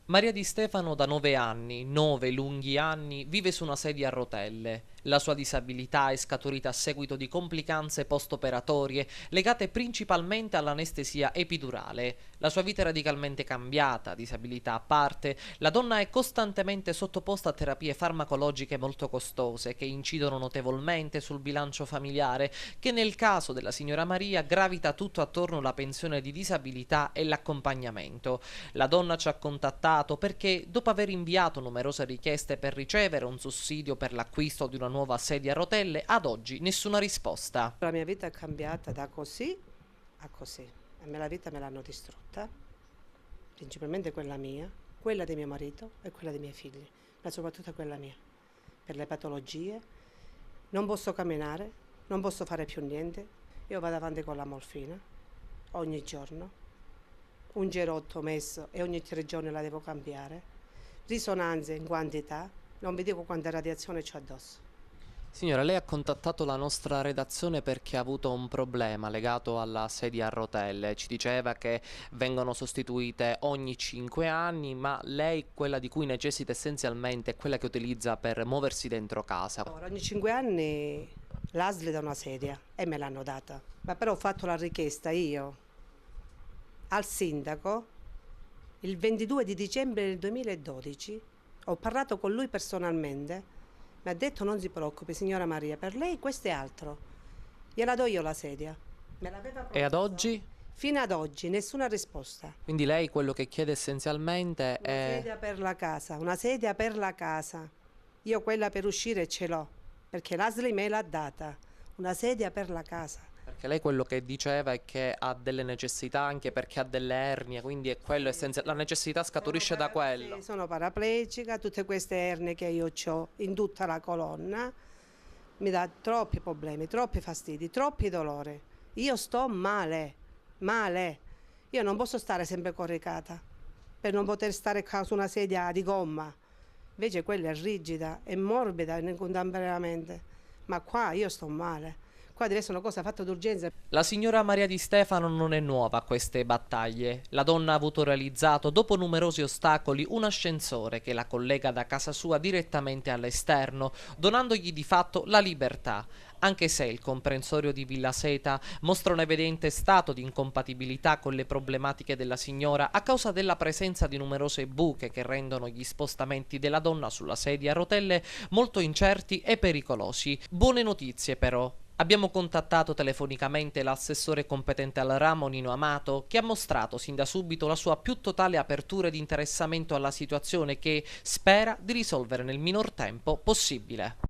Maria Di Stefano da 9 anni, 9 lunghi anni, vive su una sedia a rotelle. La sua disabilità è scaturita a seguito di complicanze post-operatorie legate principalmente all'anestesia epidurale. La sua vita è radicalmente cambiata, disabilità a parte. La donna è costantemente sottoposta a terapie farmacologiche molto costose che incidono notevolmente sul bilancio familiare, che nel caso della signora Maria gravita tutto attorno alla pensione di disabilità e l'accompagnamento. La donna ci ha contattato perché, dopo aver inviato numerose richieste per ricevere un sussidio per l'acquisto di una nuova sedia a rotelle, ad oggi nessuna risposta. La mia vita è cambiata da così a così. E la vita me l'hanno distrutta, principalmente quella mia, quella di mio marito e quella dei miei figli, ma soprattutto quella mia, per le patologie. Non posso camminare, non posso fare più niente. Io vado avanti con la morfina ogni giorno, un gerotto messo e ogni 3 giorni la devo cambiare, risonanze in quantità, non vi dico quanta radiazione c'ho addosso. Signora, lei ha contattato la nostra redazione perché ha avuto un problema legato alla sedia a rotelle. Ci diceva che vengono sostituite ogni 5 anni, ma lei quella di cui necessita essenzialmente è quella che utilizza per muoversi dentro casa. Ora, ogni 5 anni l'ASL dà una sedia e me l'hanno data, ma però ho fatto la richiesta io al sindaco il 22 di dicembre del 2012, ho parlato con lui personalmente, mi ha detto non si preoccupi signora Maria, per lei questo è altro, gliela do io la sedia. Me l'aveva E ad promesso. oggi? Fino ad oggi nessuna risposta. Quindi lei quello che chiede essenzialmente Una è... sedia per la casa, una sedia per la casa. Io quella per uscire ce l'ho, perché l'ASL me l'ha data, una sedia per la casa. Perché lei quello che diceva è che ha delle necessità anche perché ha delle ernie, quindi è quello essenziale. La necessità scaturisce da quello. Sì, sono paraplegica, tutte queste ernie che io ho in tutta la colonna mi dà troppi problemi, troppi fastidi, troppi dolori. Io sto male, male. Io non posso stare sempre coricata per non poter stare su una sedia di gomma. Invece quella è rigida, è morbida contemporaneamente. Ma qua io sto male. Qua deve essere una cosa fatta d'urgenza. La signora Maria Di Stefano non è nuova a queste battaglie. La donna ha avuto realizzato, dopo numerosi ostacoli, un ascensore che la collega da casa sua direttamente all'esterno, donandogli di fatto la libertà. Anche se il comprensorio di Villa Seta mostra un evidente stato di incompatibilità con le problematiche della signora a causa della presenza di numerose buche che rendono gli spostamenti della donna sulla sedia a rotelle molto incerti e pericolosi. Buone notizie però. Abbiamo contattato telefonicamente l'assessore competente al ramo Nino Amato, che ha mostrato sin da subito la sua più totale apertura ed interessamento alla situazione che spera di risolvere nel minor tempo possibile.